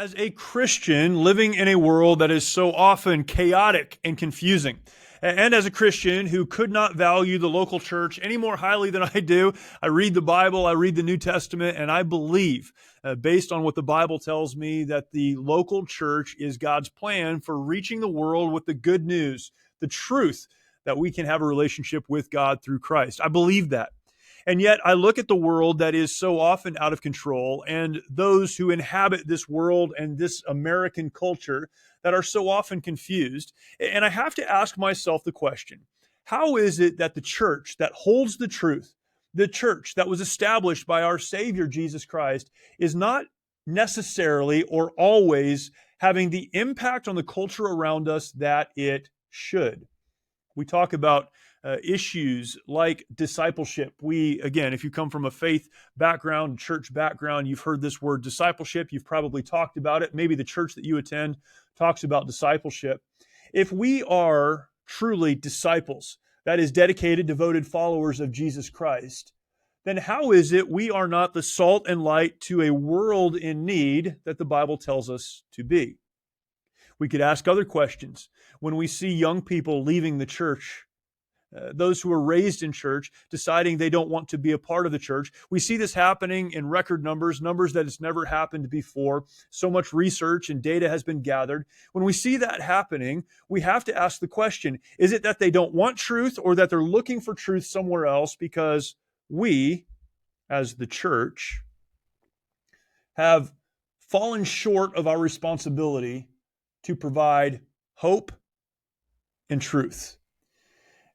As a Christian living in a world that is so often chaotic and confusing, and as a Christian who could not value the local church any more highly than I do, I read the Bible, I read the New Testament, and I believe, based on what the Bible tells me, that the local church is God's plan for reaching the world with the good news, the truth that we can have a relationship with God through Christ. I believe that. And yet I look at the world that is so often out of control and those who inhabit this world and this American culture that are so often confused. And I have to ask myself the question, how is it that the church that holds the truth, the church that was established by our Savior Jesus Christ, is not necessarily or always having the impact on the culture around us that it should? We talk about issues like discipleship. Again, if you come from a faith background, church background, you've heard this word discipleship. You've probably talked about it. Maybe the church that you attend talks about discipleship. If we are truly disciples, that is dedicated, devoted followers of Jesus Christ, then how is it we are not the salt and light to a world in need that the Bible tells us to be? We could ask other questions. When we see young people leaving the church, those who are raised in church deciding they don't want to be a part of the church, we see this happening in record numbers that has never happened before. So much research and data has been gathered. When we see that happening, we have to ask the question, is it that they don't want truth or that they're looking for truth somewhere else because we, as the church, have fallen short of our responsibility to provide hope and truth?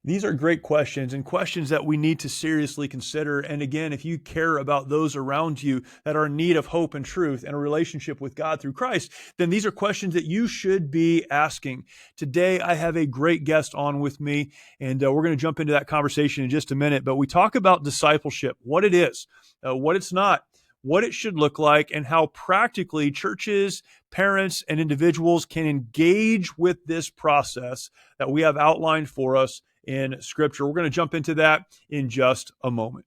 These are great questions and questions that we need to seriously consider. And again, if you care about those around you that are in need of hope and truth and a relationship with God through Christ, then these are questions that you should be asking. Today, I have a great guest on with me, and we're going to jump into that conversation in just a minute. But we talk about discipleship, what it is, what it's not, what it should look like, and how practically churches, parents, and individuals can engage with this process that we have outlined for us in Scripture. We're going to jump into that in just a moment.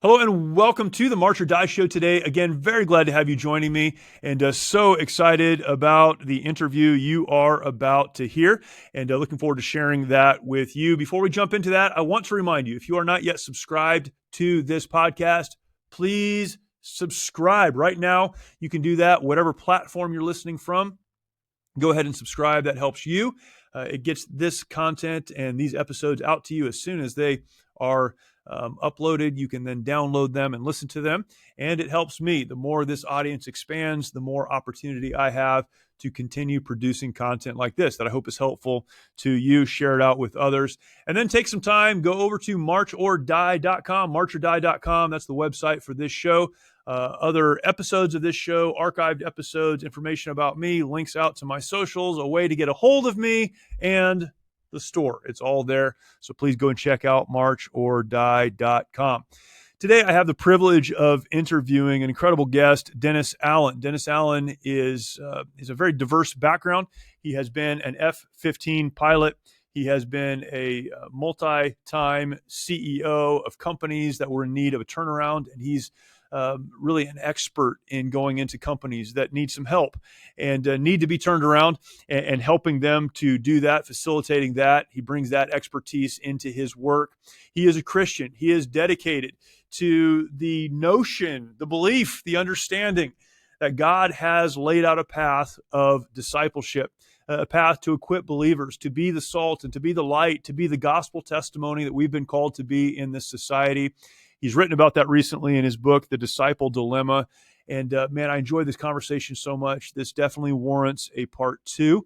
Hello and welcome to the March or Die Show today. Again, very glad to have you joining me and so excited about the interview you are about to hear and looking forward to sharing that with you. Before we jump into that, I want to remind you, if you are not yet subscribed to this podcast, please subscribe right now. You can do that, whatever platform you're listening from. Go ahead and subscribe. That helps you. It gets this content and these episodes out to you as soon as they are uploaded. You can then download them and listen to them. And it helps me. The more this audience expands, the more opportunity I have to continue producing content like this that I hope is helpful to you. Share it out with others. And then take some time, go over to marchordie.com, marchordie.com. That's the website for this show. Other episodes of this show, archived episodes, information about me, links out to my socials, a way to get a hold of me, and the store. It's all there. So please go and check out marchordie.com. Today, I have the privilege of interviewing an incredible guest, Dennis Allen. Dennis Allen is a very diverse background. He has been an F-15 pilot. He has been a multi-time CEO of companies that were in need of a turnaround, and he's really an expert in going into companies that need some help and need to be turned around and helping them to do that, facilitating that. He brings that expertise into his work. He is a Christian. He is dedicated to the notion, the belief, the understanding that God has laid out a path of discipleship, a path to equip believers to be the salt and to be the light, to be the gospel testimony that we've been called to be in this society. He's written about that recently in his book, The Disciple Dilemma. And man, I enjoyed this conversation so much. This definitely warrants a part 2.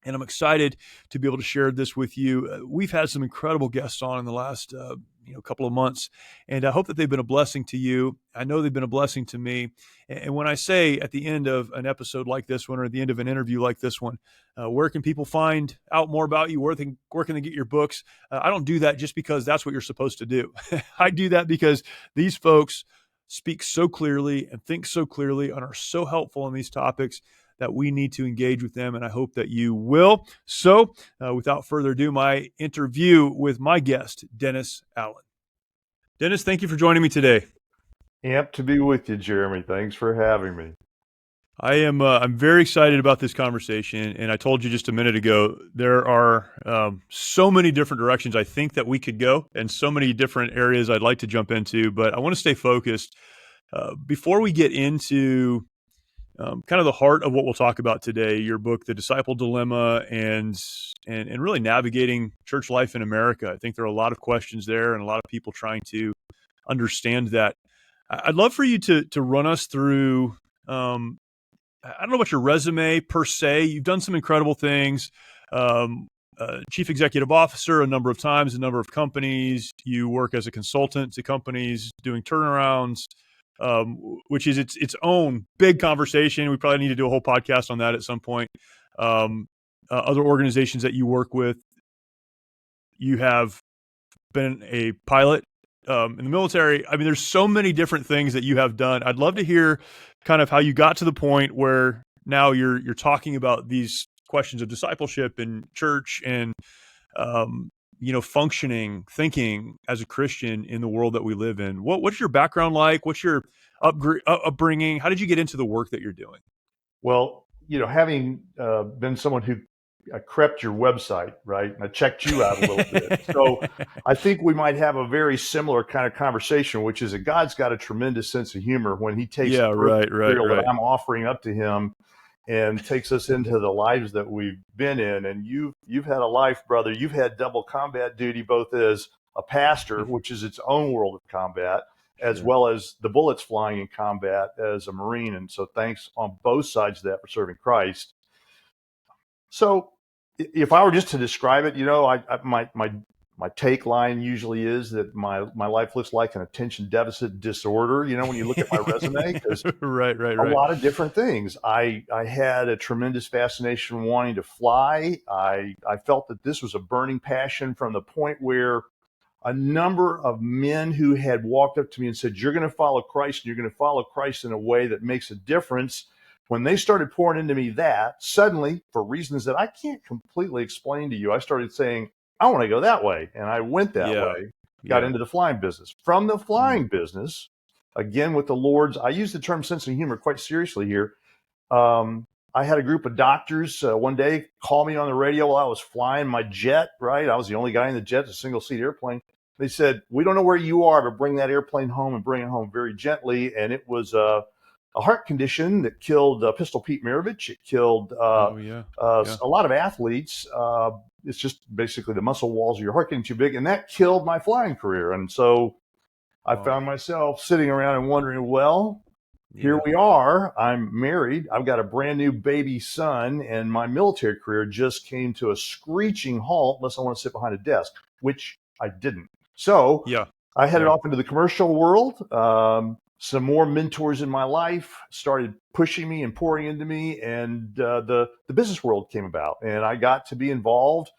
And I'm excited to be able to share this with you. We've had some incredible guests on in the last couple of months, and I hope that they've been a blessing to you. I know they've been a blessing to me. And when I say at the end of an episode like this one or at the end of an interview like this one, where can people find out more about you? Where can they get your books? I don't do that just because that's what you're supposed to do. I do that because these folks speak so clearly and think so clearly and are so helpful in these topics that we need to engage with them, and I hope that you will. So without further ado, my interview with my guest, Dennis Allen. Dennis, thank you for joining me today. Amped to be with you, Jeremy. Thanks for having me. I'm very excited about this conversation, and I told you just a minute ago there are so many different directions I think that we could go, and so many different areas I'd like to jump into. But I want to stay focused before we get into kind of the heart of what we'll talk about today. Your book, The Disciple Dilemma, and really navigating church life in America. I think there are a lot of questions there, and a lot of people trying to understand that. I'd love for you to run us through. I don't know about your resume per se. You've done some incredible things. Um, Chief executive officer a number of times, a number of companies. You work as a consultant to companies doing turnarounds, which is its own big conversation. We probably need to do a whole podcast on that at some point. Other organizations that you work with, you have been a pilot in the military. I mean, there's so many different things that you have done. I'd love to hear kind of how you got to the point where now you're talking about these questions of discipleship in church and functioning, thinking as a Christian in the world that we live in. What's your background like? What's your upbringing? How did you get into the work that you're doing? Well, having been someone who crept your website, right, and I checked you out a little bit. So I think we might have a very similar kind of conversation, which is that God's got a tremendous sense of humor when he takes Yeah, the right. material that I'm offering up to him and takes us into the lives that we've been in. And you've had a life, brother. You've had double combat duty, both as a pastor, which is its own world of combat, as Sure. well as the bullets flying in combat as a Marine. And so thanks on both sides of that for serving Christ. So if I were just to describe it, my take line usually is that my life looks like an attention deficit disorder. When you look at my resume, because Right. a lot of different things. I had a tremendous fascination wanting to fly. I felt that this was a burning passion from the point where a number of men who had walked up to me and said, "You're going to follow Christ, and you're going to follow Christ in a way that makes a difference." When they started pouring into me that, suddenly, for reasons that I can't completely explain to you, I started saying, I want to go that way. And I went that Yeah. way, got Yeah. into the flying business. From the Mm. flying business, again, with the Lord's, I use the term sense of humor quite seriously here. I had a group of doctors one day call me on the radio while I was flying my jet, right? I was the only guy in the jet, a single seat airplane. They said, "We don't know where you are, but bring that airplane home and bring it home very gently." And it was a heart condition that killed Pistol Pete Maravich. It killed Oh, yeah. Yeah. a lot of athletes. It's just basically the muscle walls of your heart getting too big. And that killed my flying career. And so I Wow. found myself sitting around and wondering, well, here Yeah. we are. I'm married. I've got a brand new baby son, and my military career just came to a screeching halt unless I want to sit behind a desk, which I didn't. So Yeah. I headed Yeah. off into the commercial world. Some more mentors in my life started pushing me and pouring into me, and the business world came about, and I got to be involved.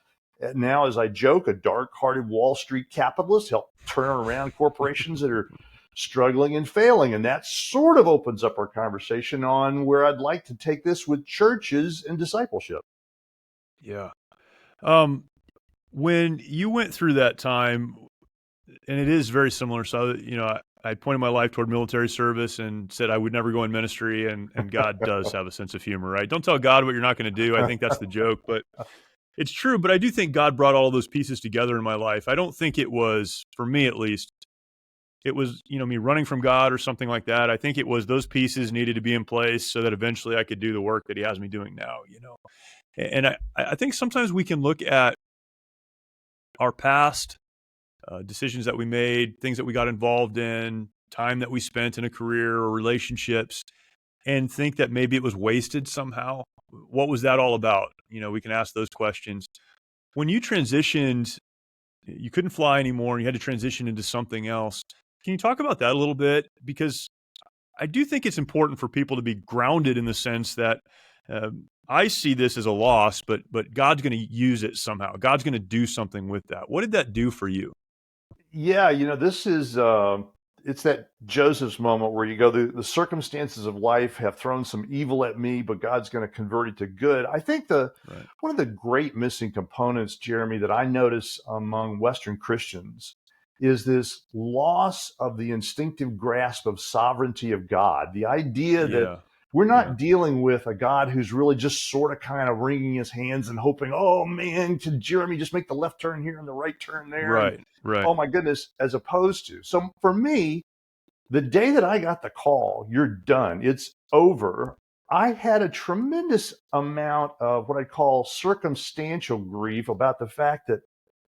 Now, as I joke, a dark-hearted Wall Street capitalist help turn around corporations that are struggling and failing, and that sort of opens up our conversation on where I'd like to take this with churches and discipleship. Yeah. When you went through that time, and it is very similar. So, I pointed my life toward military service and said I would never go in ministry. And God does have a sense of humor, right? Don't tell God what you're not going to do. I think that's the joke, but it's true. But I do think God brought all of those pieces together in my life. I don't think it was, for me at least, it was, me running from God or something like that. I think it was those pieces needed to be in place so that eventually I could do the work that he has me doing now. And I think sometimes we can look at our past decisions that we made, things that we got involved in, time that we spent in a career or relationships, and think that maybe it was wasted somehow. What was that all about? We can ask those questions. When you transitioned, you couldn't fly anymore and you had to transition into something else. Can you talk about that a little bit? Because I do think it's important for people to be grounded in the sense that I see this as a loss, but God's going to use it somehow. God's going to do something with that. What did that do for you? Yeah, this is it's that Joseph's moment where you go, the circumstances of life have thrown some evil at me, but God's going to convert it to good. I think the Right. one of the great missing components, Jeremy, that I notice among Western Christians is this loss of the instinctive grasp of sovereignty of God. The idea that Yeah. we're Yeah. not dealing with a God who's really just sort of kind of wringing his hands and hoping, oh man, can Jeremy just make the left turn here and the right turn there? And Right. Right. oh my goodness, as opposed to. So for me, the day that I got the call, you're done, it's over, I had a tremendous amount of what I call circumstantial grief about the fact that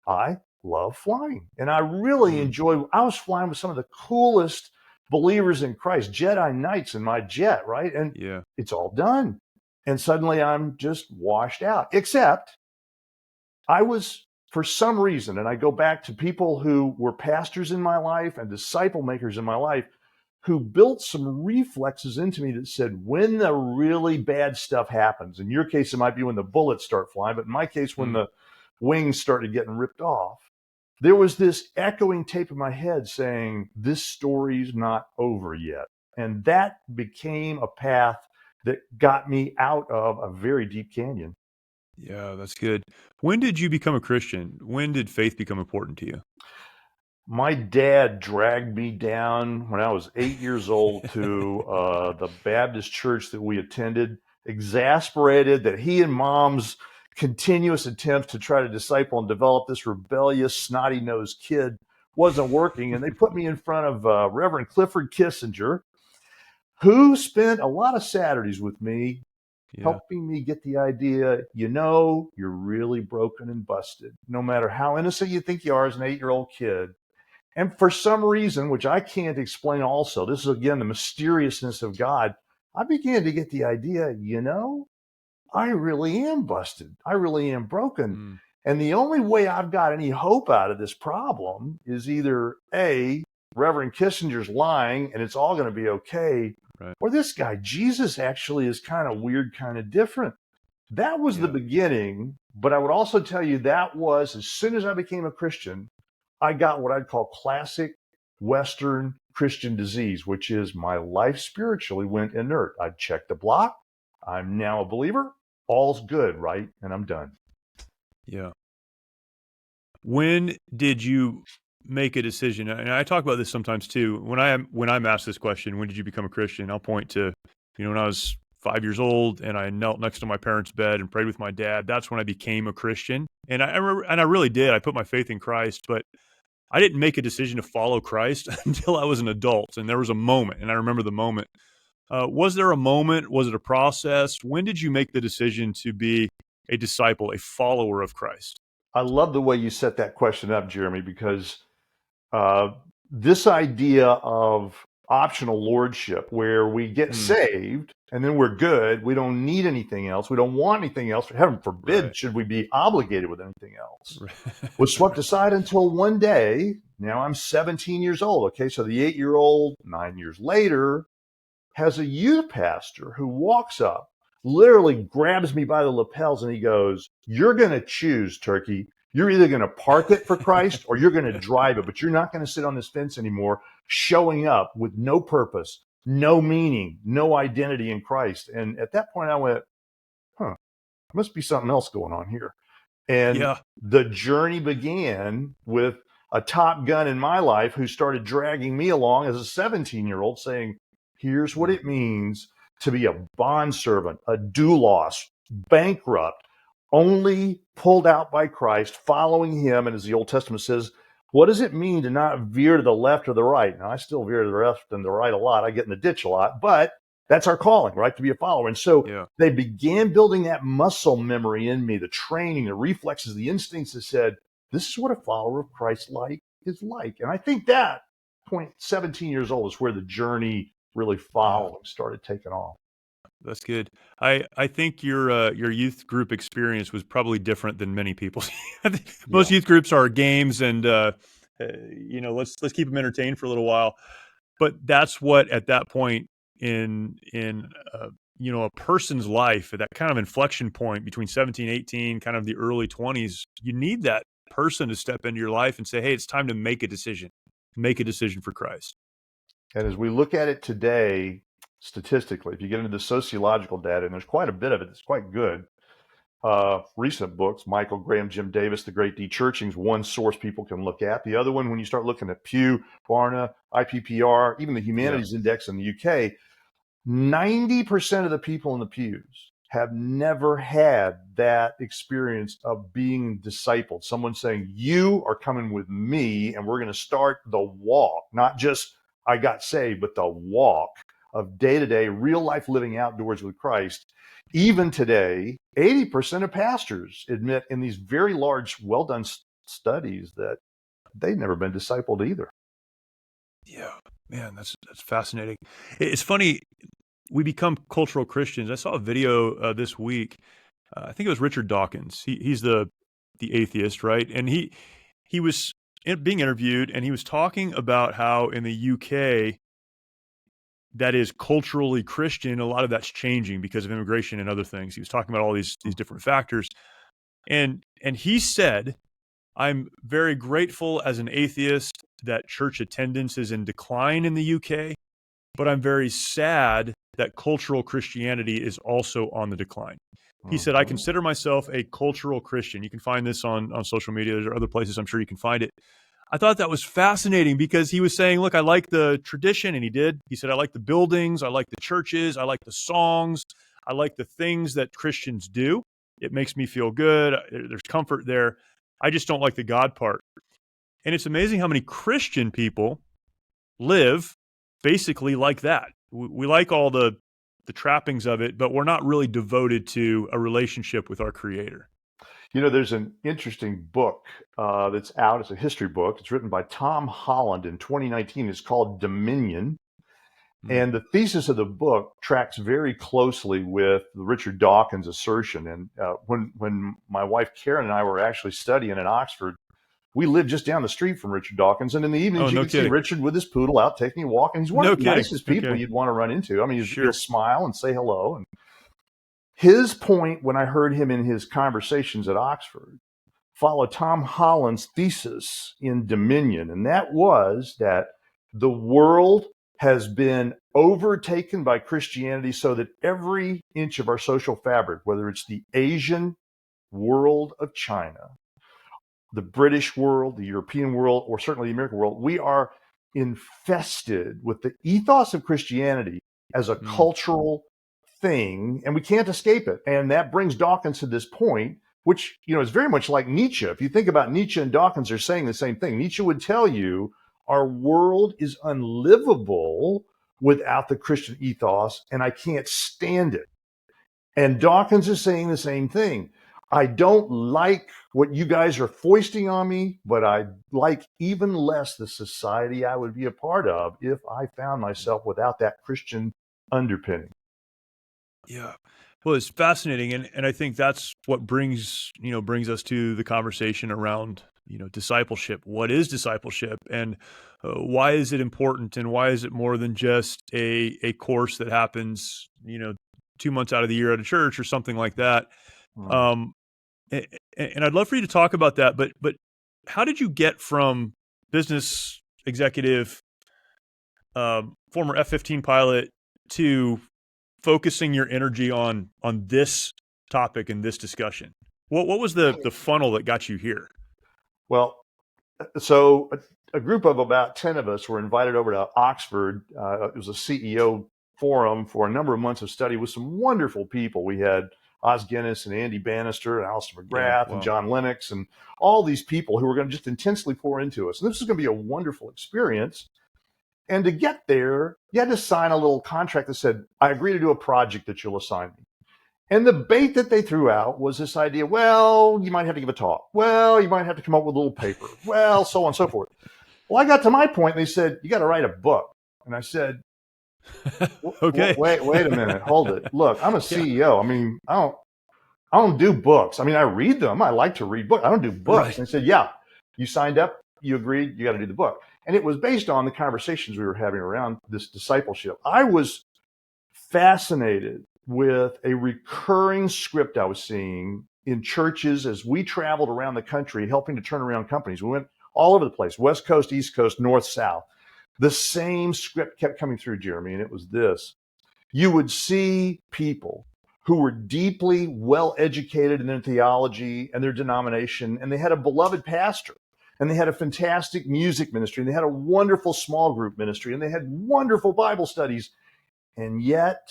I love flying. And I really Mm. enjoy, I was flying with some of the coolest believers in Christ, Jedi Knights in my jet, right? And Yeah. it's all done. And suddenly I'm just washed out, except I was, for some reason, and I go back to people who were pastors in my life and disciple makers in my life who built some reflexes into me that said, when the really bad stuff happens, in your case, it might be when the bullets start flying, but in my case, when Mm. the wings started getting ripped off, there was this echoing tape in my head saying, this story's not over yet. And that became a path that got me out of a very deep canyon. Yeah, that's good. When did you become a Christian? When did faith become important to you? My dad dragged me down when I was 8 years old to the Baptist church that we attended, exasperated that he and mom's continuous attempts to try to disciple and develop this rebellious, snotty nosed kid wasn't working. And they put me in front of Reverend Clifford Kissinger, who spent a lot of Saturdays with me, Yeah. helping me get the idea, you're really broken and busted. No matter how innocent you think you are as an 8-year old kid, and for some reason, which I can't explain also, this is again the mysteriousness of God, I began to get the idea, I really am busted. I really am broken. Mm. And the only way I've got any hope out of this problem is either A, Reverend Kissinger's lying and it's all going to be okay, Right. or this guy, Jesus, actually is kind of weird, kind of different. That was the Yeah. beginning. But I would also tell you that was as soon as I became a Christian, I got what I'd call classic Western Christian disease, which is my life spiritually went inert. I checked the block. I'm now a believer. All's good, right? And I'm done. Yeah. When did you make a decision? And I talk about this sometimes too. When I'm asked this question, when did you become a Christian? I'll point to, when I was 5 years old and I knelt next to my parents' bed and prayed with my dad. That's when I became a Christian, and I remember, and I really did. I put my faith in Christ, but I didn't make a decision to follow Christ until I was an adult. And there was a moment, and I remember the moment. Was there a moment? Was it a process? When did you make the decision to be a disciple, a follower of Christ? I love the way you set that question up, Jeremy, because uh, this idea of optional lordship, where we get Hmm. saved and then we're good, we don't need anything else, we don't want anything else. Heaven Right. forbid, should we be obligated with anything else? Was swept Right. aside until one day, now I'm 17 years old. Okay, so the 8-year old, 9 years later, has a youth pastor who walks up, literally grabs me by the lapels, and he goes, you're going to choose, Turkey. You're either going to park it for Christ or you're going to drive it, but you're not going to sit on this fence anymore, showing up with no purpose, no meaning, no identity in Christ. And at that point, I went, there must be something else going on here. And Yeah. the journey began with a top gun in my life who started dragging me along as a 17-year-old saying, here's what Mm. it means to be a bondservant, a doulos, bankrupt, only pulled out by Christ, following him. And as the Old Testament says, what does it mean to not veer to the left or the right? Now, I still veer to the left and the right a lot. I get in the ditch a lot, but that's our calling, right? To be a follower. And so Yeah. they began building that muscle memory in me, the training, the reflexes, the instincts that said, this is what a follower of Christ is like. And I think that point, 17 years old, is where the journey really Yeah. following started taking off. That's good. I think your youth group experience was probably different than many people's. I think most Yeah. youth groups are games, and let's keep them entertained for a little while. But that's what at that point in a person's life, at that kind of inflection point between 17, 18, kind of the early 20s, you need that person to step into your life and say, hey, it's time to make a decision for Christ. And as we look at it today, statistically, if you get into the sociological data, and there's quite a bit of it, it's quite good. recent books, Michael Graham, Jim Davis, The Great De-Churching, one source people can look at. The other one, when you start looking at Pew, Barna, IPPR, even the Yeah. Humanities Index in the UK, 90% of the people in the pews have never had that experience of being discipled. Someone saying, you are coming with me and we're going to start the walk, not just I got saved, but the walk of day-to-day real life living outdoors with Christ. Even today, 80% of pastors admit in these very large, well-done studies that they've never been discipled either. Yeah, man, that's fascinating. It's funny, we become cultural Christians. I saw a video this week. I think it was Richard Dawkins. He's the atheist, right? And he was being interviewed, and he was talking about how in the UK that is culturally Christian. A lot of that's changing because of immigration and other things. He was talking about all these different factors, and he said, I'm very grateful as an atheist that church attendance is in decline in the UK, but I'm very sad that cultural Christianity is also on the decline. He said, I Mhm. consider myself a cultural Christian. You can find this on social media. There are other places I'm sure you can find it. I thought that was fascinating because he was saying, look, I like the tradition, and he did. He said, I like the buildings, I like the churches, I like the songs, I like the things that Christians do. It makes me feel good. There's comfort there. I just don't like the God part. And it's amazing how many Christian people live basically like that. We like all the trappings of it, but we're not really devoted to a relationship with our Creator. You know, there's an interesting book that's out. It's a history book. It's written by Tom Holland in 2019. It's called Dominion. Mm. And the thesis of the book tracks very closely with Richard Dawkins' assertion. And when my wife Karen and I were actually studying in Oxford, we lived just down the street from Richard Dawkins. And in the Oh, evenings, you no could see kidding. Richard with his poodle out taking a walk. And he's one No of the kidding. nicest people Okay. you'd want to run into. I mean, he'll Sure. smile and say hello. And his point, when I heard him in his conversations at Oxford, follow Tom Holland's thesis in Dominion, and that was that the world has been overtaken by Christianity so that every inch of our social fabric, whether it's the Asian world of China, the British world, the European world, or certainly the American world, we are infested with the ethos of Christianity as a Mm. cultural thing, and we can't escape it. And that brings Dawkins to this point, which is very much like Nietzsche. If you think about Nietzsche and Dawkins, they're saying the same thing. Nietzsche would tell you our world is unlivable without the Christian ethos, and I can't stand it. And Dawkins is saying the same thing. I don't like what you guys are foisting on me, but I like even less the society I would be a part of if I found myself without that Christian underpinning. Yeah. Well, it's fascinating, and I think that's what brings us to the conversation around discipleship. What is discipleship, and why is it important, and why is it more than just a course that happens 2 months out of the year at a church or something like that? Mm. Um, and I'd love for you to talk about that. But how did you get from business executive, former F-15 pilot, to focusing your energy on this topic and this discussion? What was the funnel that got you here? Well, so a group of about 10 of us were invited over to Oxford. It was a CEO forum for a number of months of study with some wonderful people. We had Os Guinness and Andy Bannister and Alistair Yeah, McGrath and wow. John Lennox and all these people who were going to just intensely pour into us. And this was going to be a wonderful experience. And to get there, you had to sign a little contract that said, I agree to do a project that you'll assign me. And the bait that they threw out was this idea, well, you might have to give a talk. Well, you might have to come up with a little paper. Well, so on and so forth. Well, I got to my point and they said, you got to write a book. And I said, Okay. wait a minute, hold it. Look, I'm a Yeah. CEO. I mean, I don't do books. I mean, I read them. I like to read books. I don't do books. Right. And they said, yeah, you signed up, you agreed, you got to do the book. And it was based on the conversations we were having around this discipleship. I was fascinated with a recurring script I was seeing in churches as we traveled around the country helping to turn around companies. We went all over the place, West Coast, East Coast, North, South. The same script kept coming through, Jeremy, and it was this. You would see people who were deeply well educated in their theology and their denomination, and they had a beloved pastor, and they had a fantastic music ministry, and they had a wonderful small group ministry, and they had wonderful Bible studies. And yet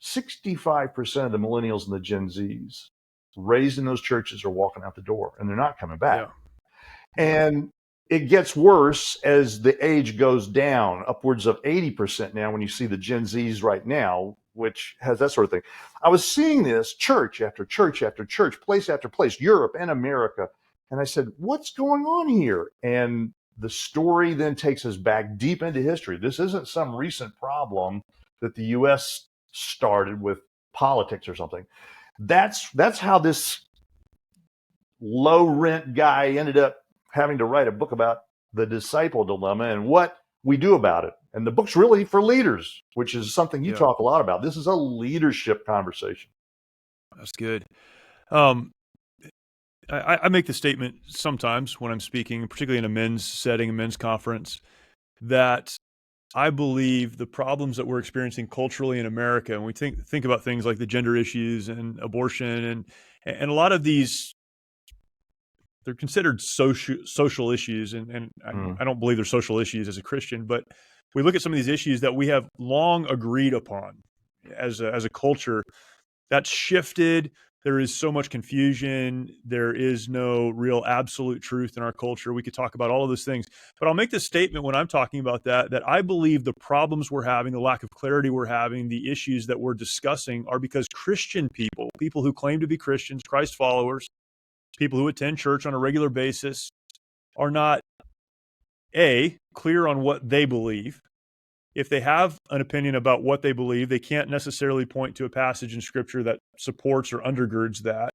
65% of the millennials and the Gen Zs raised in those churches are walking out the door, and they're not coming back. Yeah. And it gets worse as the age goes down, upwards of 80% now when you see the Gen Zs right now, which has that sort of thing. I was seeing this church after church after church, place after place, Europe and America. And I said, what's going on here? And the story then takes us back deep into history. This isn't some recent problem that the U.S. started with politics or something. That's how this low rent guy ended up having to write a book about the disciple dilemma and what we do about it. And the book's really for leaders, which is something you talk a lot about. This is a leadership conversation. That's good. I make the statement sometimes when I'm speaking, particularly in a men's setting, a men's conference, that I believe the problems that we're experiencing culturally in America, and we think about things like the gender issues and abortion and a lot of these, they're considered social issues, and I don't believe they're social issues as a Christian, but we look at some of these issues that we have long agreed upon as a culture. That's shifted. There is so much confusion. There is no real absolute truth in our culture. We could talk about all of those things, but I'll make this statement when I'm talking about that I believe the problems we're having, the lack of clarity we're having, the issues that we're discussing are because Christian people who claim to be Christians, Christ followers, people who attend church on a regular basis are not, A, clear on what they believe. If they have an opinion about what they believe, they can't necessarily point to a passage in Scripture that supports or undergirds that.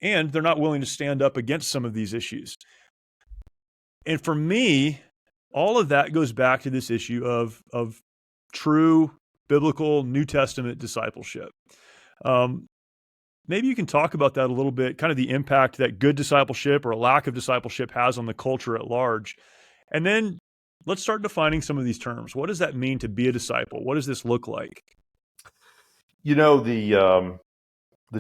And they're not willing to stand up against some of these issues. And for me, all of that goes back to this issue of true biblical New Testament discipleship. Maybe you can talk about that a little bit, kind of the impact that good discipleship or a lack of discipleship has on the culture at large. And then let's start defining some of these terms. What does that mean to be a disciple? What does this look like? You know, the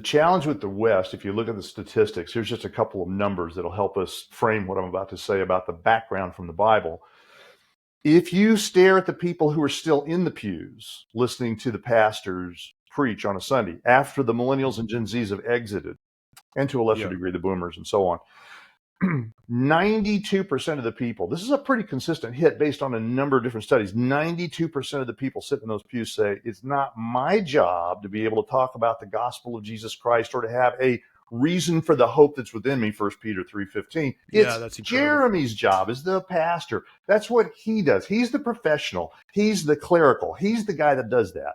challenge with the West, if you look at the statistics, here's just a couple of numbers that'll help us frame what I'm about to say about the background from the Bible. If you stare at the people who are still in the pews listening to the pastors preach on a Sunday after the millennials and Gen Zs have exited, and to a lesser degree the boomers and so on, 92% of the people, this is a pretty consistent hit based on a number of different studies, 92% of the people sitting in those pews say, it's not my job to be able to talk about the gospel of Jesus Christ or to have a reason for the hope that's within me, 1 Peter 3:15. It's Jeremy's job as the pastor. That's what he does. He's the professional. He's the clerical. He's the guy that does that.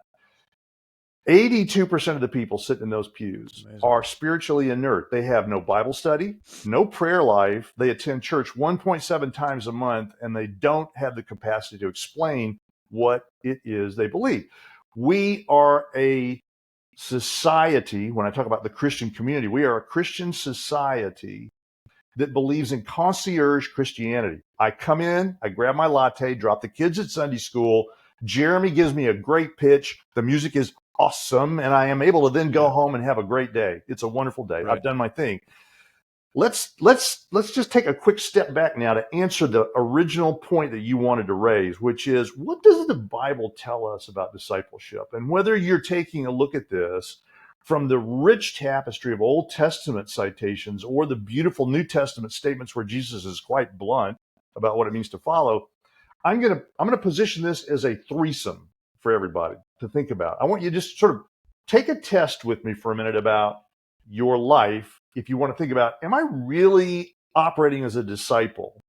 82% of the people sitting in those pews are spiritually inert. They have no Bible study, no prayer life. They attend church 1.7 times a month, and they don't have the capacity to explain what it is they believe. We are a society, when I talk about the Christian community, we are a Christian society that believes in concierge Christianity. I come in, I grab my latte, drop the kids at Sunday school. Jeremy gives me a great pitch. The music is awesome, and I am able to then go home and have a great day. It's a wonderful day. Right. I've done my thing. Let's just take a quick step back now to answer the original point that you wanted to raise, which is, what does the Bible tell us about discipleship? And whether you're taking a look at this from the rich tapestry of Old Testament citations or the beautiful New Testament statements where Jesus is quite blunt about what it means to follow, I'm gonna position this as a threesome for everybody to think about. I want you to just sort of take a test with me for a minute about your life. If you want to think about, am I really operating as a disciple?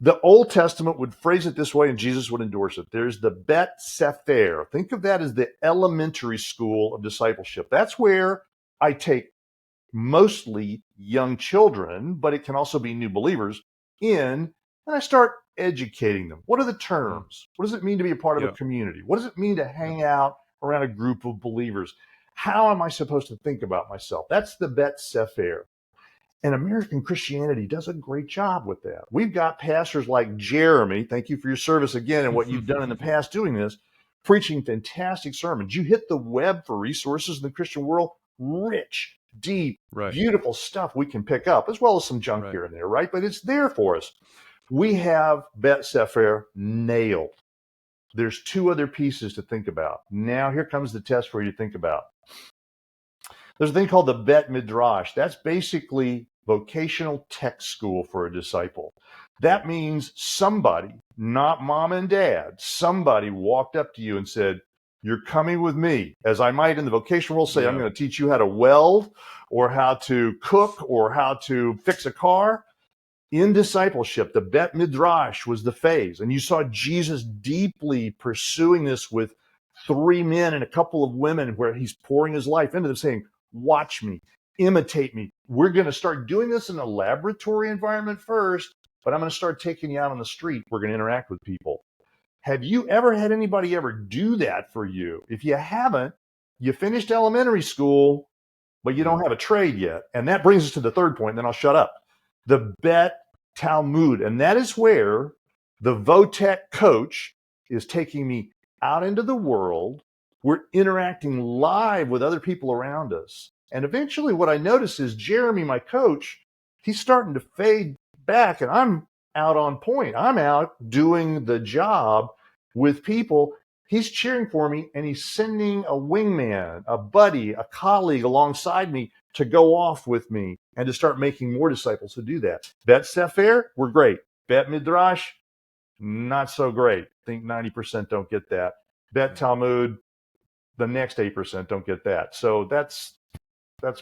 The Old Testament would phrase it this way, and Jesus would endorse it. There's the Bet Sefer. Think of that as the elementary school of discipleship. That's where I take mostly young children, but it can also be new believers in, and I start educating them. What are the terms? What does it mean to be a part of a community? What does it mean to hang out around a group of believers? How am I supposed to think about myself? That's the Bet Sefer. And American Christianity does a great job with that. We've got pastors like Jeremy. Thank you for your service again and what you've done in the past doing this. preaching fantastic sermons. You hit the web for resources in the Christian world, rich, deep, Right. beautiful stuff we can pick up, as well as some junk Right. here and there, right? But it's there for us. We have Bet Sefer nailed. There's two other pieces to think about. Now, here comes the test for you to think about. There's a thing called the Bet Midrash. That's basically vocational tech school for a disciple. That means somebody, not mom and dad, somebody walked up to you and said, "You're coming with me." As I might in the vocational world say, Yeah. I'm going to teach you how to weld or how to cook or how to fix a car. In discipleship, the Bet Midrash was the phase. And you saw Jesus deeply pursuing this with 3 men and a couple of women, where he's pouring his life into them, saying, "Watch me, imitate me. We're going to start doing this in a laboratory environment first, but I'm going to start taking you out on the street. We're going to interact with people." Have you ever had anybody ever do that for you? If you haven't, you finished elementary school, but you don't have a trade yet. And that brings us to the third point, and then I'll shut up. The Bet Talmud. And that is where the Votech coach is taking me out into the world. We're interacting live with other people around us. And eventually what I notice is Jeremy, my coach, he's starting to fade back, and I'm out on point. I'm out doing the job with people. He's cheering for me, and he's sending a wingman, a buddy, a colleague alongside me to go off with me and to start making more disciples to do that. Bet Sefer, we're great. Bet Midrash, not so great. I think 90% don't get that. Bet Talmud, the next 8% don't get that. So that's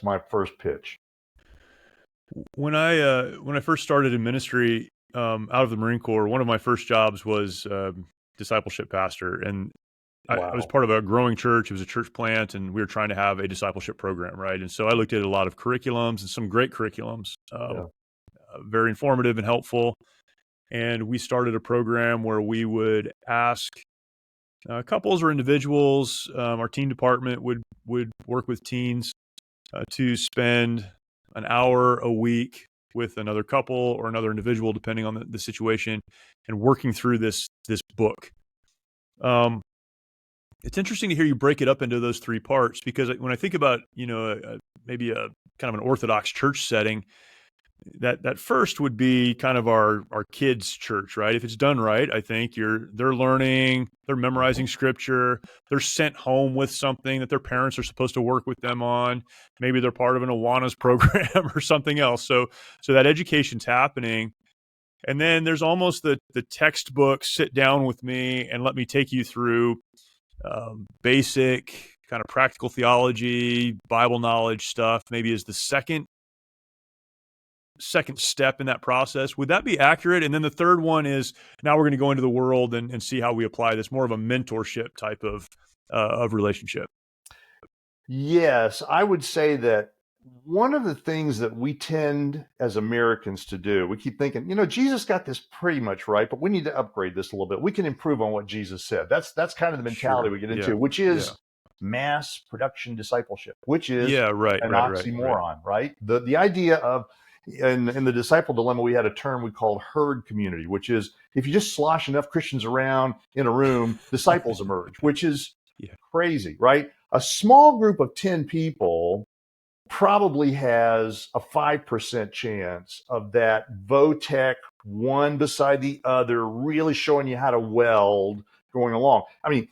my first pitch. When I first started in ministry out of the Marine Corps, one of my first jobs was discipleship pastor, and I was Wow. part of a growing church. It was a church plant, and we were trying to have a discipleship program, right? And so I looked at a lot of curriculums and some great curriculums, very informative and helpful. And we started a program where we would ask couples or individuals. Our teen department would work with teens to spend an hour a week with another couple or another individual, depending on the situation, and working through this book. It's interesting to hear you break it up into those three parts, because when I think about, maybe a kind of an Orthodox church setting, that first would be kind of our kids' church, right? If it's done right, I think they're learning, they're memorizing scripture, they're sent home with something that their parents are supposed to work with them on. Maybe they're part of an Awanas program or something else. So that education's happening. And then there's almost the textbook, sit down with me and let me take you through basic kind of practical theology, Bible knowledge stuff, maybe is the second step in that process. Would that be accurate? And then the third one is, now we're going to go into the world and see how we apply this, more of a mentorship type of relationship. Yes, I would say that one of the things that we tend as Americans to do, we keep thinking, Jesus got this pretty much right, but we need to upgrade this a little bit. We can improve on what Jesus said. That's kind of the mentality we get into, which is mass production discipleship, which is an oxymoron, right? The idea of, in the disciple dilemma, we had a term we called herd community, which is, if you just slosh enough Christians around in a room, disciples emerge, which is crazy, right? A small group of 10 people probably has a 5% chance of that Votech, one beside the other, really showing you how to weld going along. I mean,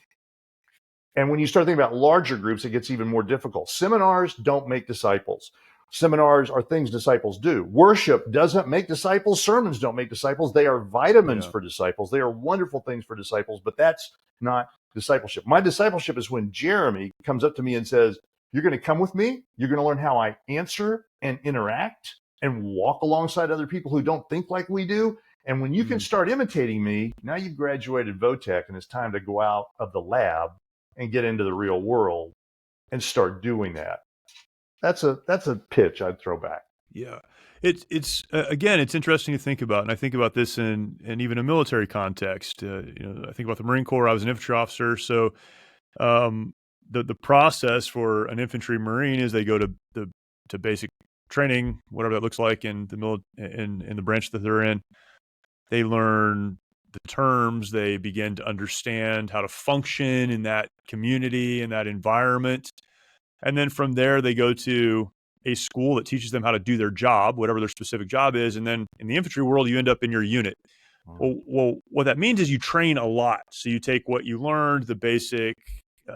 and when you start thinking about larger groups, it gets even more difficult. Seminars don't make disciples. Seminars are things disciples do. Worship doesn't make disciples. Sermons don't make disciples. They are vitamins for disciples. They are wonderful things for disciples, but that's not discipleship. My discipleship is when Jeremy comes up to me and says, "You're going to come with me. You're going to learn how I answer and interact and walk alongside other people who don't think like we do. And when you can start imitating me, now you've graduated Votech, and it's time to go out of the lab and get into the real world and start doing that." That's a pitch I'd throw back. Yeah. It's again, it's interesting to think about, and I think about this in even a military context. I think about the Marine Corps. I was an infantry officer, so the process for an infantry Marine is they go to basic training, whatever that looks like in the in the branch that they're in. They learn the terms. They begin to understand how to function in that community, in that environment. And then from there, they go to a school that teaches them how to do their job, whatever their specific job is. And then in the infantry world, you end up in your unit. Well, what that means is you train a lot. So you take what you learned, the basic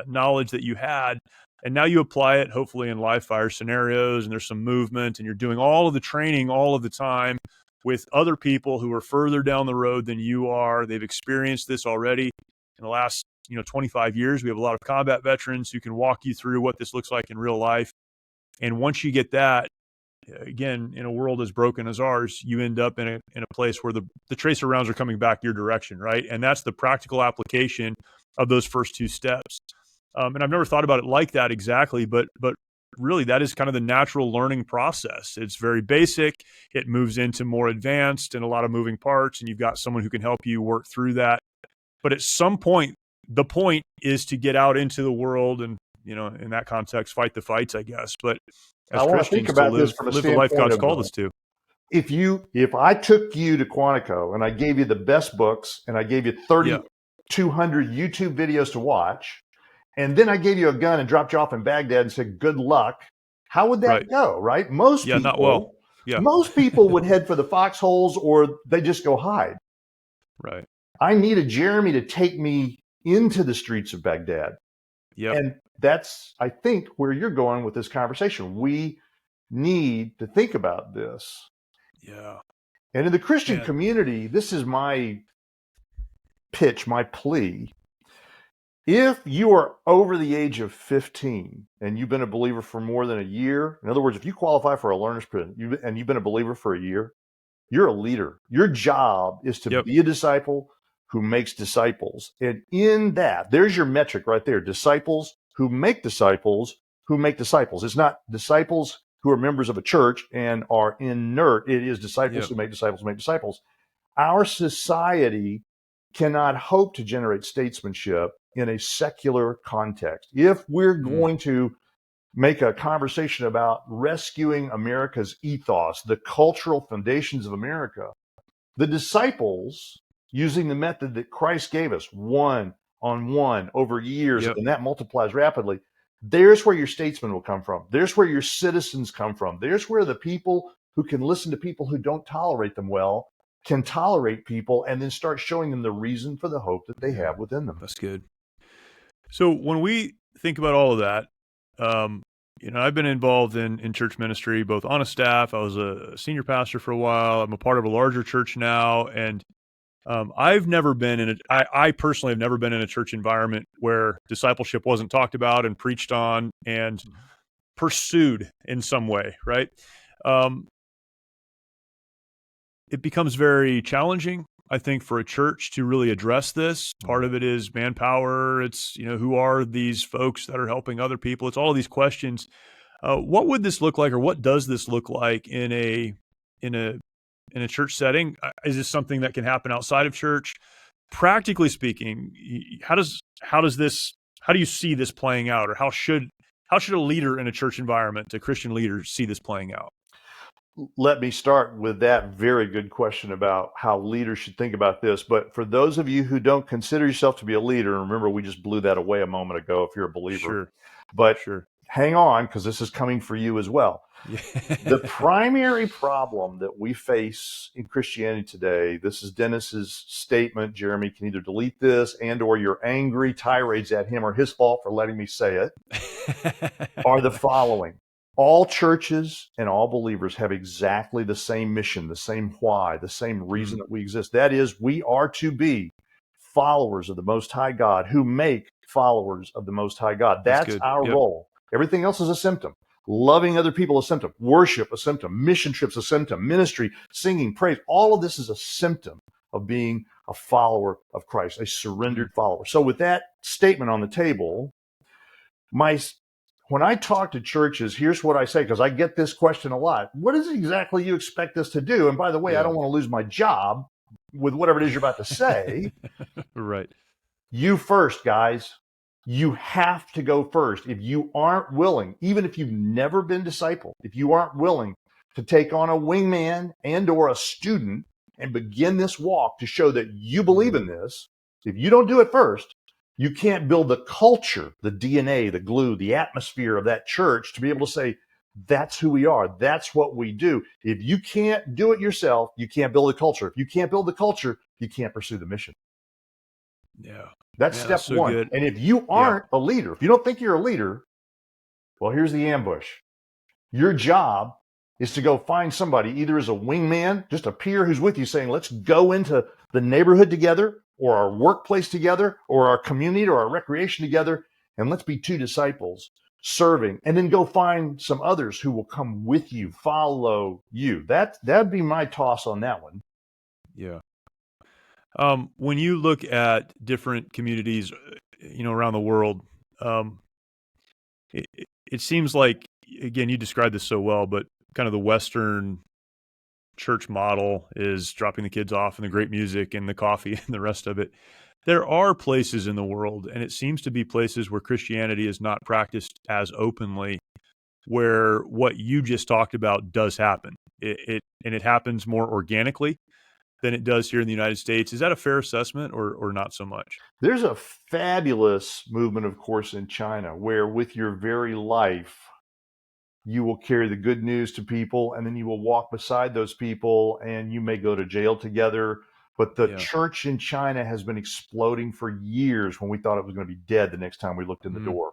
knowledge that you had, and now you apply it hopefully in live fire scenarios, and there's some movement, and you're doing all of the training all of the time with other people who are further down the road than you are. They've experienced this already in the last 25 years. We have a lot of combat veterans who can walk you through what this looks like in real life. And once you get that, again, in a world as broken as ours, you end up in a place where the tracer rounds are coming back your direction, right? And that's the practical application of those first two steps. And I've never thought about it like that exactly, but really that is kind of the natural learning process. It's very basic. It moves into more advanced and a lot of moving parts, and you've got someone who can help you work through that. But at some point, the point is to get out into the world and, in that context, fight the fights, I guess. But as Christians, to live the life God's called us to. If I took you to Quantico and I gave you the best books and I gave you 3,200 YouTube videos to watch, and then I gave you a gun and dropped you off in Baghdad and said, good luck, how would that go, right? Most people, not well. Yeah. Most people would head for the foxholes, or they just go hide. Right. I needed Jeremy to take me into the streets of Baghdad. Yep. And that's, I think, where you're going with this conversation. We need to think about this. Yeah. And in the Christian community, this is my pitch, my plea. If you are over the age of 15 and you've been a believer for more than a year, in other words, if you qualify for a learner's permit and you've been a believer for a year, you're a leader. Your job is to be a disciple who makes disciples. And in that, there's your metric right there. Disciples who make disciples who make disciples. It's not disciples who are members of a church and are inert. It is disciples who make disciples who make disciples. Our society cannot hope to generate statesmanship in a secular context. If we're going to make a conversation about rescuing America's ethos, the cultural foundations of America, the disciples, using the method that Christ gave us, one-on-one over years, and that multiplies rapidly, there's where your statesmen will come from. There's where your citizens come from. There's where the people who can listen to people who don't tolerate them well can tolerate people and then start showing them the reason for the hope that they have within them. That's good. So when we think about all of that, I've been involved in church ministry, both on a staff. I was a senior pastor for a while. I'm a part of a larger church now. And I've never been I personally have never been in a church environment where discipleship wasn't talked about and preached on and pursued in some way, right? It becomes very challenging, I think, for a church to really address this. Part of it is manpower. It's, who are these folks that are helping other people? It's all of these questions. What would this look like, or what does this look like in a church setting? Is this something that can happen outside of church? Practically speaking, how do you see this playing out, or how should a leader in a church environment, a Christian leader, see this playing out? Let me start with that very good question about how leaders should think about this. But for those of you who don't consider yourself to be a leader, remember we just blew that away a moment ago if you're a believer. Sure. But hang on, because this is coming for you as well. The primary problem that we face in Christianity today, this is Dennis's statement. Jeremy can either delete this and or your angry tirades at him or his fault for letting me say it, are the following. All churches and all believers have exactly the same mission, the same why, the same reason that we exist. That is, we are to be followers of the Most High God who make followers of the Most High God. That's our role. Everything else is a symptom. Loving other people, a symptom. Worship, a symptom. Mission trips, a symptom. Ministry, singing, praise. All of this is a symptom of being a follower of Christ, a surrendered follower. So with that statement on the table, when I talk to churches, here's what I say, because I get this question a lot. What is it exactly you expect us to do? And by the way, I don't want to lose my job with whatever it is you're about to say. Right. You first, guys. You have to go first. If you aren't willing, even if you've never been discipled, if you aren't willing to take on a wingman and or a student and begin this walk to show that you believe in this. If you don't do it first, you can't build the culture, the DNA, the glue, the atmosphere of that church to be able to say, that's who we are. That's what we do. If you can't do it yourself, you can't build a culture. If you can't build the culture, you can't pursue the mission. Yeah. That's Man, that's step so one. good. And if you Yeah. aren't a leader, if you don't think you're a leader, well, here's the ambush. Your job is to go find somebody, either as a wingman, just a peer who's with you saying, let's go into the neighborhood together, or our workplace together, or our community, or our recreation together, and let's be two disciples serving, and then go find some others who will come with you, follow you. That'd be my toss on that one. Yeah. When you look at different communities, around the world, um, it seems like, again, you described this so well, but kind of the Western church model is dropping the kids off and the great music and the coffee and the rest of it. There are places in the world, and it seems to be places where Christianity is not practiced as openly, where what you just talked about does happen. It happens more organically than it does here in the United States. Is that a fair assessment, or not so much? There's a fabulous movement, of course, in China where with your very life, you will carry the good news to people, and then you will walk beside those people, and you may go to jail together. But the Yeah, church in China has been exploding for years when we thought it was going to be dead the next time we looked in the mm, door.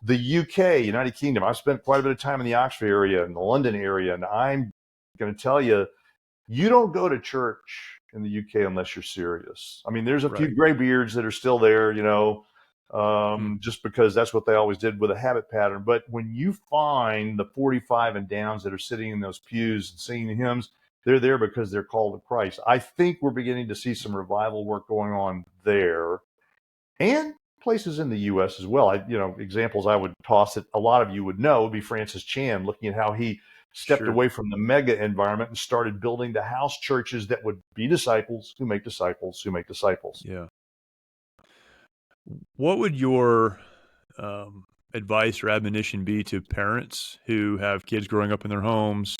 The UK, United Kingdom, I've spent quite a bit of time in the Oxford area and the London area, and I'm going to tell you, you don't go to church in the UK unless you're serious. I mean, there's a few right. graybeards that are still there, Mm, just because that's what they always did with a habit pattern. But when you find the 45 and downs that are sitting in those pews and singing the hymns, they're there because they're called to Christ. I think we're beginning to see some revival work going on there, and places in the U.S. as well. Examples I would toss that a lot of you would know would be Francis Chan, looking at how he stepped sure. away from the mega environment and started building the house churches that would be disciples who make disciples who make disciples. Yeah. What would your advice or admonition be to parents who have kids growing up in their homes?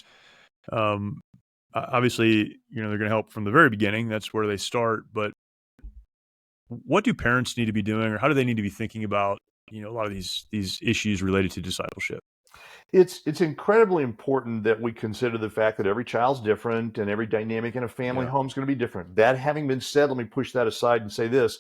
Um, Obviously, they're going to help from the very beginning. That's where they start. But what do parents need to be doing, or how do they need to be thinking about, a lot of these issues related to discipleship? It's incredibly important that we consider the fact that every child's different and every dynamic in a family Yeah. home is going to be different. That having been said, let me push that aside and say this.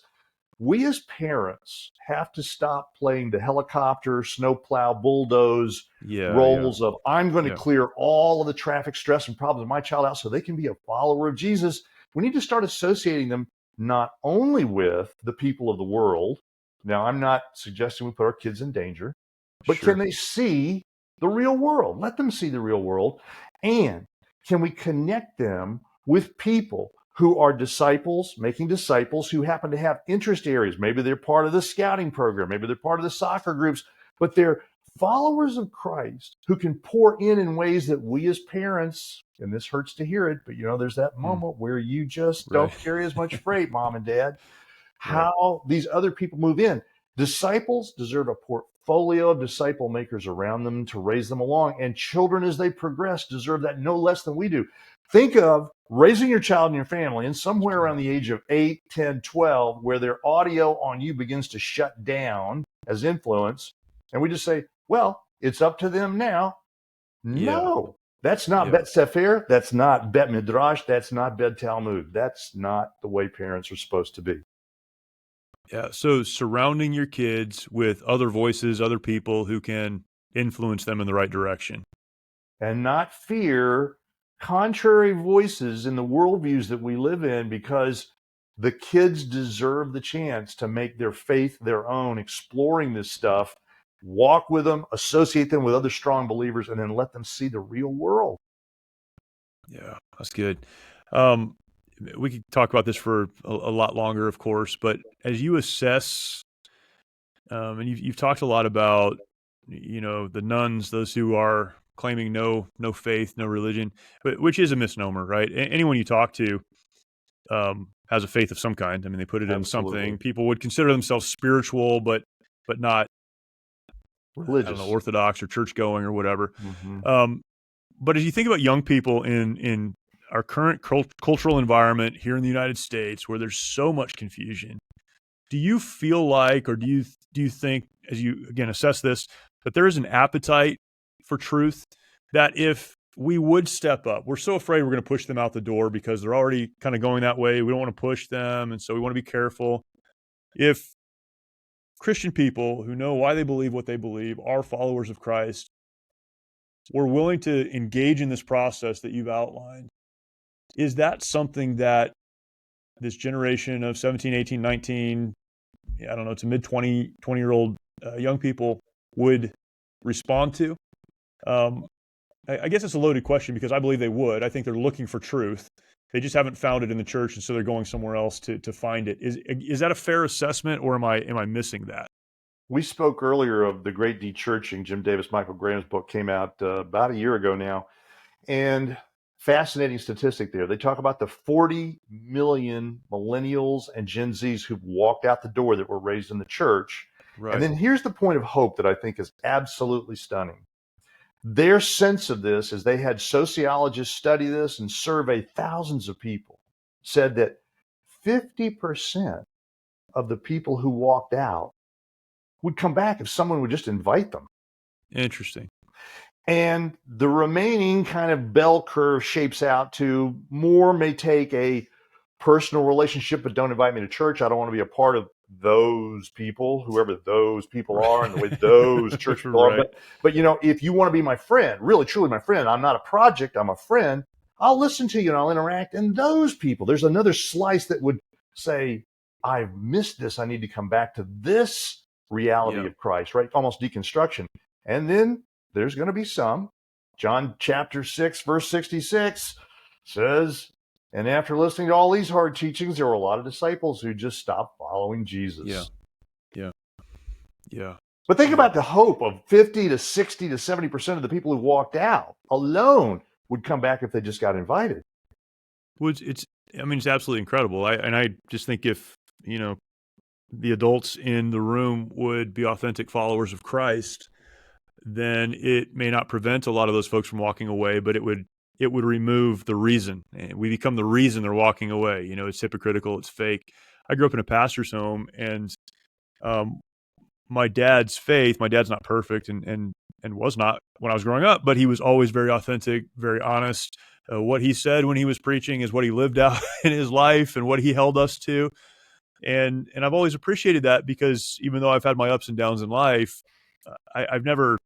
We as parents have to stop playing the helicopter, snowplow, bulldoze Yeah. Yeah. roles of I'm going to Yeah. clear all of the traffic stress and problems of my child out so they can be a follower of Jesus. We need to start associating them not only with the people of the world. Now, I'm not suggesting we put our kids in danger, but can Sure. they see the real world? Let them see the real world. And can we connect them with people who are disciples, making disciples who happen to have interest areas? Maybe they're part of the scouting program, maybe they're part of the soccer groups, but they're followers of Christ who can pour in ways that we as parents, and this hurts to hear it, but there's that Mm, moment where you just right. don't carry as much freight, mom and dad. Right. How these other people move in. Disciples deserve a portfolio of disciple makers around them to raise them along, and children as they progress deserve that no less than we do. Think of raising your child in your family and That's somewhere good. around the age of 8, 10, 12, where their audio on you begins to shut down as influence, and we just say, well, it's up to them now. Yeah. No, that's not Yeah. Bet Sefer. That's not Bet Midrash. That's not Bet Talmud. That's not the way parents are supposed to be. Yeah. So surrounding your kids with other voices, other people who can influence them in the right direction. And not fear contrary voices in the worldviews that we live in, because the kids deserve the chance to make their faith their own, exploring this stuff, walk with them, associate them with other strong believers, and then let them see the real world. Yeah, that's good. Um, we could talk about this for a lot longer, of course, but as you assess, and you've talked a lot about, the nuns, those who are claiming no faith, no religion, but which is a misnomer, right? Anyone you talk to has a faith of some kind. I mean, they put it in Absolutely. something. People would consider themselves spiritual, but not, I don't know, Religious. orthodox or church going or whatever. Mm-hmm. Um, but as you think about young people in our current cultural environment here in the United States, where there's so much confusion, do you feel like, or do you think, as you again assess this, that there is an appetite for truth, that if we would step up, we're so afraid we're going to push them out the door because they're already kind of going that way. We don't want to push them, and so we want to be careful. If Christian people who know why they believe what they believe are followers of Christ, we're willing to engage in this process that you've outlined, is that something that this generation of 17, 18, 19, I don't know, to mid 20-year-old young people would respond to? I guess it's a loaded question because I believe they would. I think they're looking for truth. They just haven't found it in the church, and so they're going somewhere else to find it. Is that a fair assessment, or am I missing that? We spoke earlier of the great de-churching. Jim Davis, Michael Graham's book came out about a year ago now. And fascinating statistic there. They talk about the 40 million millennials and Gen Zs who've walked out the door that were raised in the church. Right. And then here's the point of hope that I think is absolutely stunning. Their sense of this, as they had sociologists study this and survey thousands of people, said that 50% of the people who walked out would come back if someone would just invite them. Interesting. And the remaining kind of bell curve shapes out to more may take a personal relationship, but don't invite me to church. I don't want to be a part of those people, whoever those people are, and the way those church people Right. are. But you know, if you want to be my friend, really, truly my friend, I'm not a project, I'm a friend. I'll listen to you and I'll interact. And those people, there's another slice that would say, I've missed this. I need to come back to this reality of Christ, right? Almost deconstruction. And then there's going to be some. John chapter 6, verse 66 says, and after listening to all these hard teachings, there were a lot of disciples who just stopped following Jesus. Yeah. But think about the hope of 50 to 60 to 70% of the people who walked out alone would come back if they just got invited. Well, it's absolutely incredible. I just think if, the adults in the room would be authentic followers of Christ, then it may not prevent a lot of those folks from walking away, but it would remove the reason. We become the reason they're walking away. It's hypocritical, it's fake. I grew up in a pastor's home, and my dad's faith, my dad's not perfect and was not when I was growing up, but he was always very authentic, very honest. What he said when he was preaching is what he lived out in his life and what he held us to. And I've always appreciated that, because even though I've had my ups and downs in life, I've never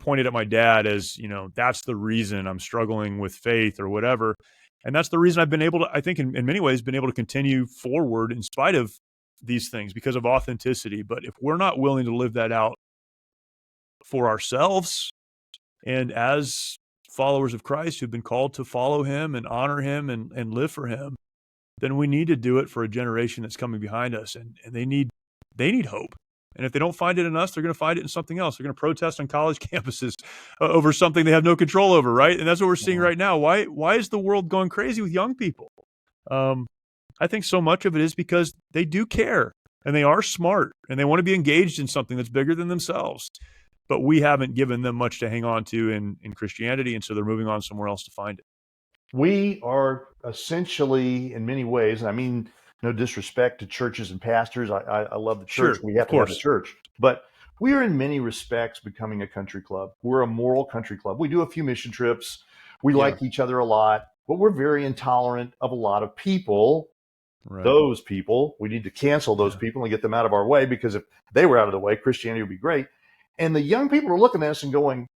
pointed at my dad as, that's the reason I'm struggling with faith or whatever. And that's the reason I've been able to, I think in many ways, been able to continue forward in spite of these things, because of authenticity. But if we're not willing to live that out for ourselves, and as followers of Christ who've been called to follow him and honor him and live for him, then we need to do it for a generation that's coming behind us. And they need hope. And if they don't find it in us, they're going to find it in something else. They're going to protest on college campuses over something they have no control over, right? And that's what we're seeing right now. Why is the world going crazy with young people? I think so much of it is because they do care, and they are smart, and they want to be engaged in something that's bigger than themselves. But we haven't given them much to hang on to in Christianity, and so they're moving on somewhere else to find it. We are essentially, in many ways, and I mean no disrespect to churches and pastors. I love the church. Sure, We have of to have course. the church. But we are in many respects becoming a country club. We're a moral country club. We do a few mission trips. We like each other a lot, but we're very intolerant of a lot of people. Right. Those people, we need to cancel those people and get them out of our way, because if they were out of the way, Christianity would be great. And the young people are looking at us and going,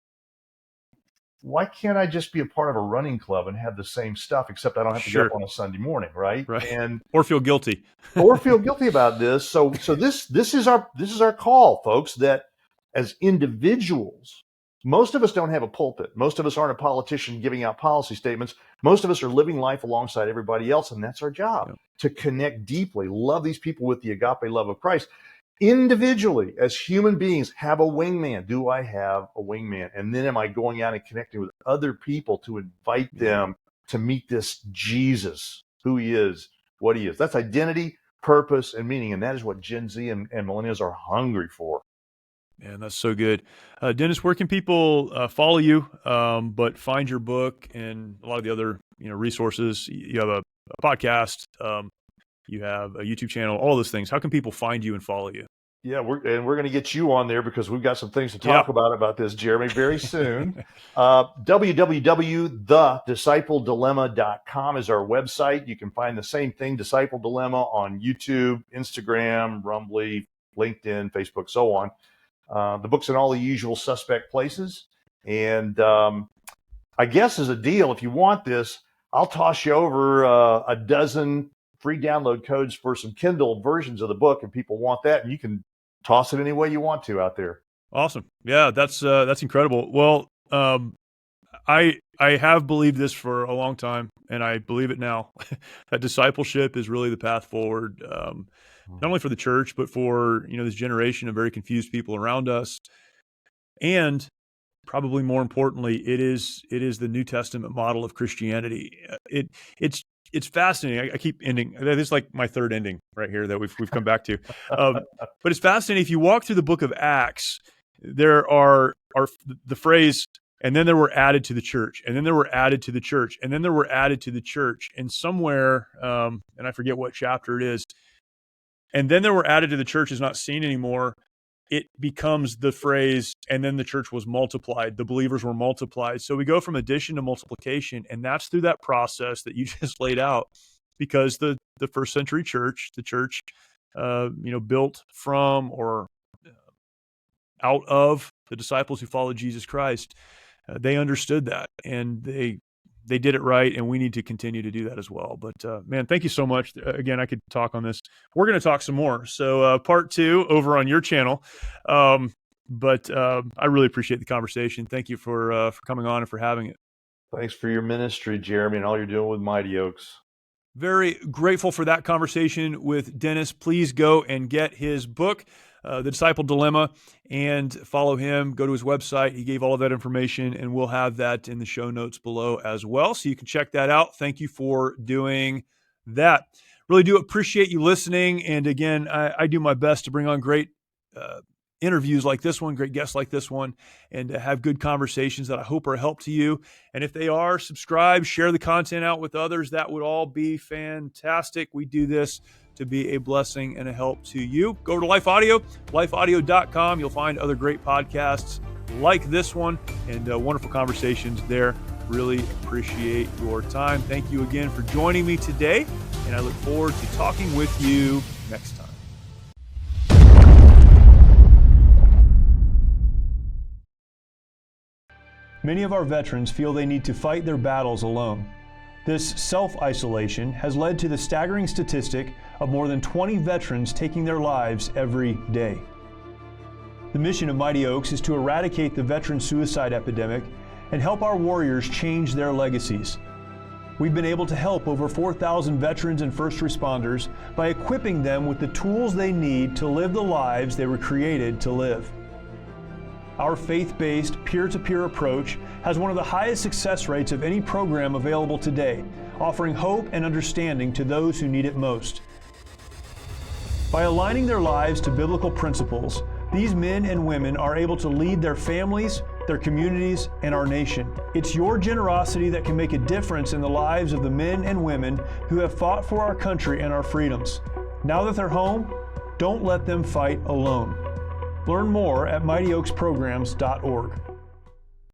why can't I just be a part of a running club and have the same stuff, except I don't have to get up on a Sunday morning, right? And or feel guilty. or feel guilty about this. So this is our call, folks, that as individuals, most of us don't have a pulpit. Most of us aren't a politician giving out policy statements. Most of us are living life alongside everybody else, and that's our job, to connect deeply, love these people with the agape love of Christ. Individually, as human beings, have a wingman. Do I have a wingman? And then am I going out and connecting with other people to invite them to meet this Jesus, who he is, what he is? That's identity, purpose, and meaning. And that is what Gen Z and millennials are hungry for. Man, that's so good. Dennis, where can people follow you, but find your book and a lot of the other resources? You have a podcast, you have a YouTube channel, all those things. How can people find you and follow you? Yeah, we're going to get you on there because we've got some things to Yeah. talk about this, Jeremy, very soon. www.thediscipleddilemma.com is our website. You can find the same thing, Disciple Dilemma, on YouTube, Instagram, Rumble, LinkedIn, Facebook, so on. The book's in all the usual suspect places. And I guess as a deal, if you want this, I'll toss you over a dozen free download codes for some Kindle versions of the book, and people want that, and you can toss it any way you want to out there. Awesome. Yeah, that's incredible. Well, I have believed this for a long time, and I believe it now. That discipleship is really the path forward, not only for the church, but for this generation of very confused people around us, and probably more importantly, it is the New Testament model of Christianity. It's fascinating. I keep ending. This is like my third ending right here that we've come back to. But it's fascinating. If you walk through the book of Acts, there are the phrase, and then there were added to the church, and then there were added to the church, and then there were added to the church. And somewhere, and I forget what chapter it is, and then there were added to the church is not seen anymore. It becomes the phrase, and then the church was multiplied. The believers were multiplied. So we go from addition to multiplication, and that's through that process that you just laid out, because the first century church, the church, built from or out of the disciples who followed Jesus Christ, they understood that, and they did it right, and we need to continue to do that as well. But man, thank you so much. Again, I could talk on this. We're going to talk some more. So part 2 over on your channel. But I really appreciate the conversation. Thank you for coming on and for having it. Thanks for your ministry, Jeremy, and all you're doing with Mighty Oaks. Very grateful for that conversation with Dennis. Please go and get his book, The Disciple Dilemma, and follow him. Go to his website. He gave all of that information, and we'll have that in the show notes below as well, so you can check that out. Thank you for doing that. Really do appreciate you listening. And again, I do my best to bring on great interviews like this one, great guests like this one, and to have good conversations that I hope are a help to you. And if they are, subscribe, share the content out with others. That would all be fantastic. We do this to be a blessing and a help to you. Go over to Life Audio, lifeaudio.com. You'll find other great podcasts like this one and wonderful conversations there. Really appreciate your time. Thank you again for joining me today, and I look forward to talking with you next time. Many of our veterans feel they need to fight their battles alone. This self-isolation has led to the staggering statistic of more than 20 veterans taking their lives every day. The mission of Mighty Oaks is to eradicate the veteran suicide epidemic and help our warriors change their legacies. We've been able to help over 4,000 veterans and first responders by equipping them with the tools they need to live the lives they were created to live. Our faith-based, peer-to-peer approach has one of the highest success rates of any program available today, offering hope and understanding to those who need it most. By aligning their lives to biblical principles, these men and women are able to lead their families, their communities, and our nation. It's your generosity that can make a difference in the lives of the men and women who have fought for our country and our freedoms. Now that they're home, don't let them fight alone. Learn more at mightyoaksprograms.org.